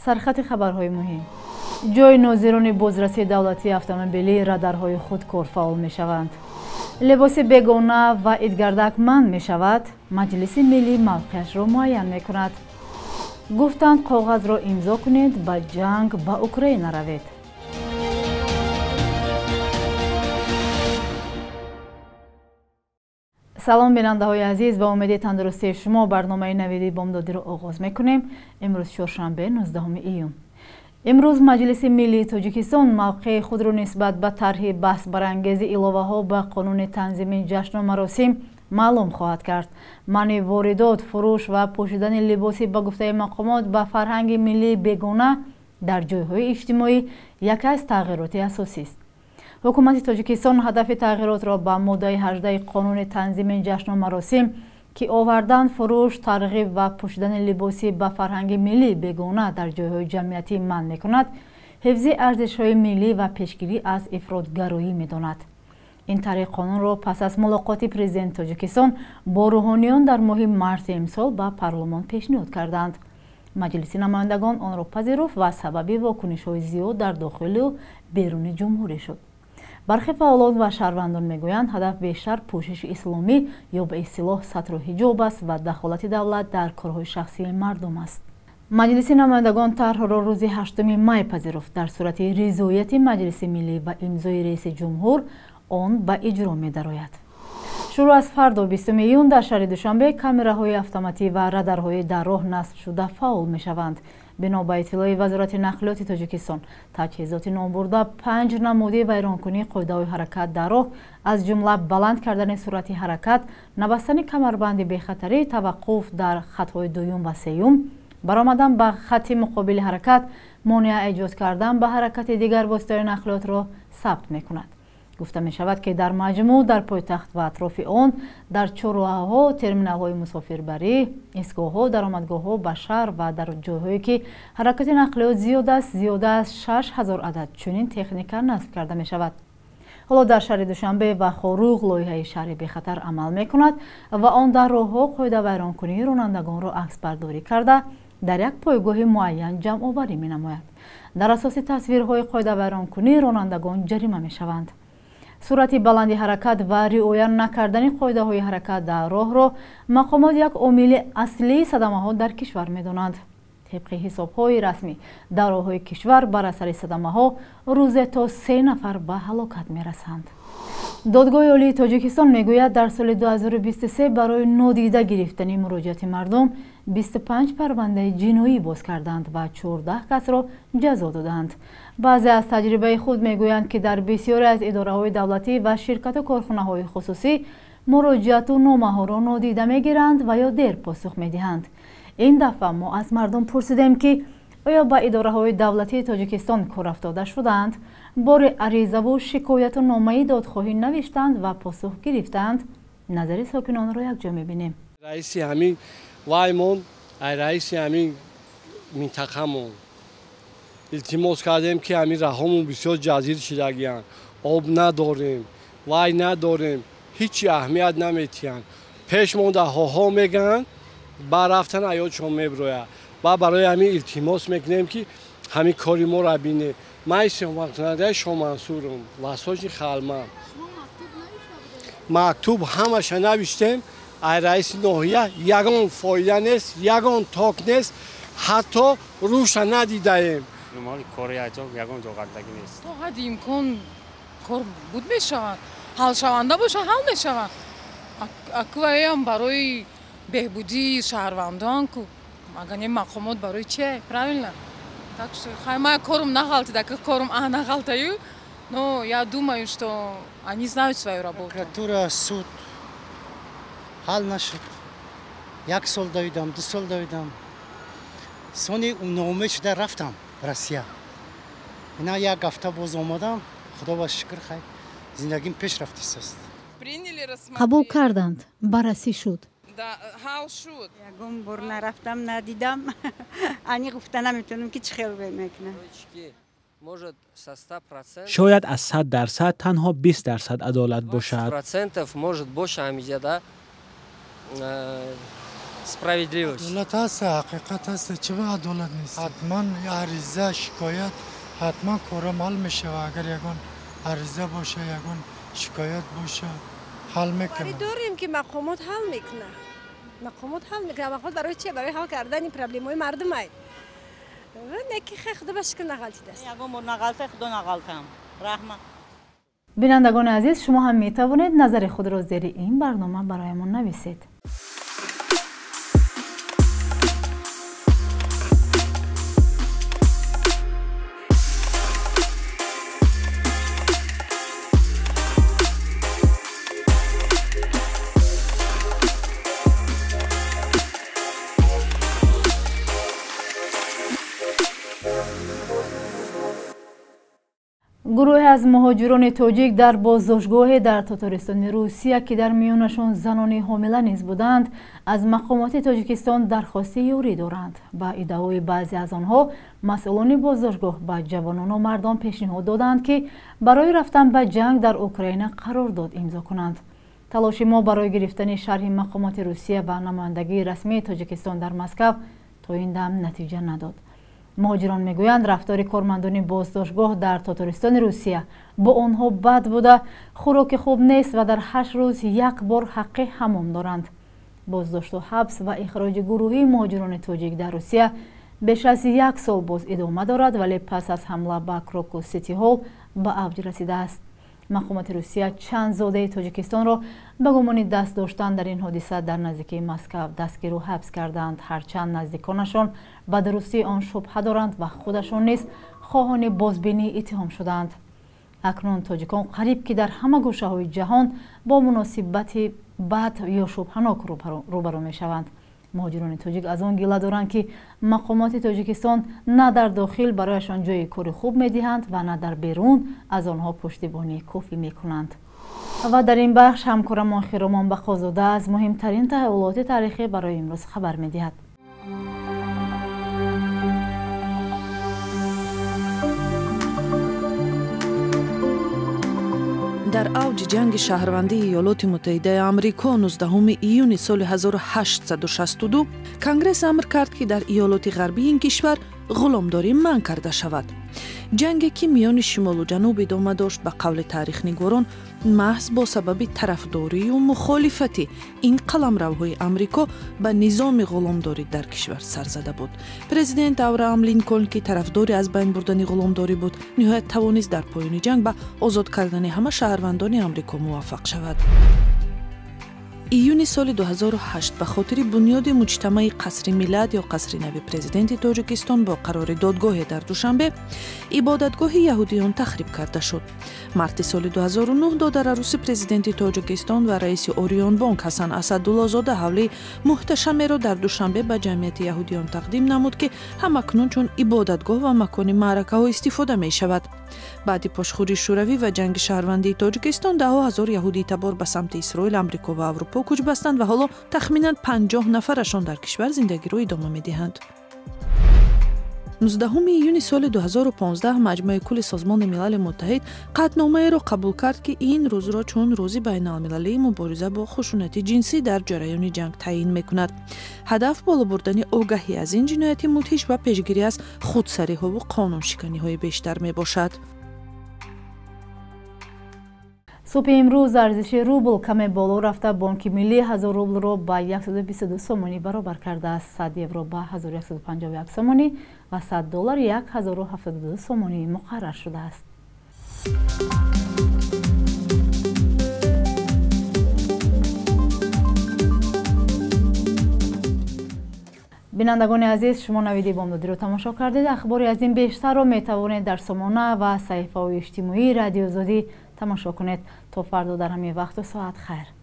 سرخط خبرهای مهم. جای ناظران بازرسی دولتی автомобили радарهای خودکار فعال می شوند. لباس بیگانه و ایدگردک من می شود. مجلس ملی موقعش را معین می کند. گفتند کاغذ را امضا کنید با جنگ با اوکراین روید. سلام بیننده‌های عزیز، با امید تندرستی شما برنامه نویدی بامدادی را آغاز می‌کنیم. امروز چهارشنبه 19 ایون. امروز مجلس ملی تاجیکستان موقع خود را نسبت به طرح بحث برانگیز علاوه‌ها به قانون تنظیم جشن و مراسم معلوم خواهد کرد. منع واردات، فروش و پوشیدن لباس به گفته مقامات به فرهنگ ملی بیگانه در جای‌های اجتماعی یکی از تغییرات اساسی است. حکومت تاجیکستان هدف تغییرات را با ماده 18 قانون تنظیم جشن و مراسم که آوردن، فروش، ترغیب و پوشیدن لباسی به فرهنگ ملی بیگانه در جای‌های جمعیتی منع می‌کند، حفظ ارزش‌های ملی و پیشگیری از افراط‌گرایی می‌داند. این طرح قانون را پس از ملاقات پرزیدنت تاجیکستان با روحانیان در ماه مارس امسال به پارلمان پیشنهاد کردند. مجلس نمایندگان آن را پذیرفت و سبب واکنش‌های زیاد در داخل و بیرون جمهوری شد. برخی فعالان و شهروندان میگویند هدف بیشتر پوشش اسلامی یا به اصطلاح ستر و حجاب است و دخالت دولت در کارهای شخصی مردم است. مجلس نمایندگان طرح را روز 8 می پذیرفت. در صورت رضایت مجلس ملی و امضای رئیس جمهور آن به اجرا می‌دراید. شروع از فردا 20 ایون در شهر دوشنبه کامراهای اتوماتیک و رادارهای در راه نصب شده فعال می‌شوند. بنا به اطلاع وزارت نقلیات تاجیکستان، تجهیزات نامبرده 5 نموده ویرانکنی قاعده‌های حرکت در راه از جمله بلند کردن سرعت حرکت، نبستن کمربند بی‌خطری، توقف در خط‌های دوم و سوم، برآمدن به خط مقابل حرکت، مانع ایجاد کردن به حرکت دیگر واسطه نقلیات را ثبت می‌کند. گفته می شود که در مجموع در پایتخت و اطراف آن در چهارراه‌ها، ترمینال‌های مسافربری، ایستگاه‌ها، درآمدگاه‌ها به شهر و در جاهایی که حرکت نقلیات زیاد از 6000 عدد چنین تکنیکا نصب کرده می شود. حالا در شهر دوشنبه و خاروغ لایحه شهر بی‌خطر عمل می کند و آن در راه‌ها قاعده ویرانکنی رانندگان را عکس برداری کرده در یک پایگاه معین جمع آوری می نماید. در اساس تصویرهای قاعده ویرانکنی رانندگان جریمه می شوند. سرعت بلند حرکت و رعایت نکردن قاعده های حرکت در راه را مقامات یک عامل اصلی صدمه ها در کشور می دانند. طبق حساب های رسمی در راه های کشور بر اثر صدمه ها روزه تا 3 نفر به هلاکت می رسند. دادگاه عالی تاجیکستان می گوید در سال 2023 برای نادیده گرفتن مراجعات مردم 25 پرونده جنایی باز کردند و 14 کس را جزا دادند. بعضی از تجربه خود می گویند که در بسیاری از اداره های دولتی و شرکت و کارخانه های خصوصی مراجعات و نامه ها را نادیده می گیرند و یا دیر پاسخ می دهند. این دفعه ما از مردم پرسیدیم که آیا با اداره های دولتی تاجیکستان کار افتاده شدند؟ بار عریضه و شکایت و نامه دادخواهی نوشتند و پاسخ گرفتند؟ نظر ساکنان را یک جا می‌بینیم. رئیس همین وایمون، رئیس همین منطقه‌مون التماس کردیم که همین راهمون بسیار جزیر شدگیان، آب نداریم، وای نداریم، هیچ اهمیت نمیتیان. پیش مونده ها میگن با رفتن ایادشون میبروید و برای همین التماس میکنیم که همین کاری ما را بینه. من اسم وقتنده شما منصورم واساج خالمان مکتوب همش نوشتیم. رئیس ناحیه یگان فایده نیست، یگان تاک نیست، حتی روش ندیده ایم. مالی کاری انجام یگان جاگردگی نیست. تا حد امکان کار بود میشود، حل شونده باشه حل میشود. اکوایی هم برای بهبودی شهروندان کو مگه مقامات برای چه؟ правильно? Так что хай корум нахалти, так корум нахалтаю, но я думаю, что они знают свою работу. Прокуратура, суд حل نشد. 1 سال دویدم، 2 سال دویدم. سونی نامه شده رفتم روسیه. اینا یک هفته باز آمدم. خدا با شکر خیر. زندگیم پیش رفته است. قبول کردند، بررسی شد. حل شد. یگم بار نرفتم ندیدم. انی گفته نمیتونم که چه خیلی میکنه. شاید از 100% تنها 20% عدالت باشد. справедливость. عدالت هست، حقیقت هست، چه به عدالت نیست؟ حتما عریضه شکایت حتما کارم حل میشه و اگر یگان عریضه باشه یگان شکایت باشه حل میکنه. داریم که مقامات حل میکنه. مقامات حل میکنه. مقامات برای چی؟ برای حل کردن پرابلم های مردم ای. نکی خدا بشکن نغلطی دست. یگان بر نغلطه خدا نغلطم. رحمت. بینندگان عزیز، شما هم می توانید نظر خود را زیر این برنامه برایمان نویسید. گروهی از مهاجران تاجیک در بازداشتگاه در تاتارستان روسیه که در میانشان زنان حامله نیز بودند از مقامات تاجیکستان درخواست یاری دارند. با ادعای بعضی از آنها مسئولان بازداشتگاه به جوانان و مردان پیشنهاد دادند که برای رفتن به جنگ در اوکراین قرارداد امضا کنند. تلاش ما برای گرفتن شرح مقامات روسیه و نمایندگی رسمی تاجیکستان در مسکو تا این دم نتیجه نداد. مهاجران میگویند رفتار کارمندان بازداشتگاه در تاتارستان روسیه با آنها بد بوده، خوراک خوب نیست و در 8 روز یک بار حق حمام دارند. بازداشت و حبس و اخراج گروهی مهاجران تاجیک در روسیه بیش از 1 سال باز ادامه دارد، ولی پس از حمله به کراکو سیتی هال به اوج رسیده است. مقامات روسیه چند زاده تاجیکستان را به گمان دست داشتن در این حادثه در نزدیکی مسکو دستگیر و حبس کردند، هرچند نزدیکانشان به درستی آن شبهه دارند و خودشان نیز خواهان بازبینی اتهام شدند. اکنون تاجیکان قریب که در همه گوشه های جهان با مناسبت بد یا شبهناک روبرو می شوند. مهاجران تاجیک از آن گله دارند که مقامات تاجیکستان نه در داخل برایشان جای کار خوب می دهند و نه در بیرون از آنها پشتیبانی کافی می کنند. و در این بخش همکارم خیرامان بخازاده از مهمترین تحولات تاریخی برای امروز خبر می دهد. در اوج جنگ شهروندی ایالات متحده آمریکا 19 ایون سال 1862 کنگره امر کرد که در ایالات غربی این کشور غلامداری منع کرده شود. جنگی که میان شمال و جنوب ادامه داشت به قول تاریخ نگاران محض با سبب طرفداری و مخالفت این قلمروهای آمریکا به نظام غلامداری در کشور سر زده بود. پرزیدنت ابراهام لینکلن که طرفدار از بین بردن غلامداری بود، نهایت توانست در پایان جنگ به آزاد کردن همه شهروندان آمریکا موفق شود. ایون سال 2008 به خاطر بنیاد مجتمع قصر ملت یا قصر نو پرزیدنت تاجیکستان با قرار دادگاه در دوشنبه عبادتگاه یهودیان تخریب کرده شد. مارت سال 2009 دادر عروس پرزیدنت تاجیکستان و رئیس اوریون بانک حسن اسدالله زاده حوله محتشمه را در دوشنبه به جمعیت یهودیان تقدیم نمود که همکنون چون عبادتگاه و مکان معرکه ها استفاده می شود. بعد پاشخوری شوروی و جنگ شهروندی تاجیکستان ده هزار یهودی تبار به سمت اسرائیل، آمریکا و اروپا کوچ بستند و حالا تخمیناً 50 نفرشان در کشور زندگی را ادامه می‌دهند. 19 ایون سال 2015 مجمع کل سازمان ملل متحد قطعنامه را قبول کرد که این روز را چون روز بین‌المللی مبارزه با خشونت جنسی در جریان جنگ تعیین می‌کند. هدف بالا بردن آگاهی از این جنایت مدهش و پیشگیری از خودسری‌ها و قانون‌شکنی‌های بیشتر میباشد. صبح امروز ارزش روبل کم بالا رفته. بانک ملی 1000 روبل را به 122 سومانی برابر کرده است. 100 یورو به 1151 سومانی و 100 دلار 1072 سومانی مقرر شده است. بینندگان عزیز، شما نوید بامدادی رو تماشا کردید. اخباری از این بیشتر رو میتوانید در سامانه و صفحه اجتماعی رادیو آزادی تماشا کنید. تا فردا در همین وقت و ساعت خیر.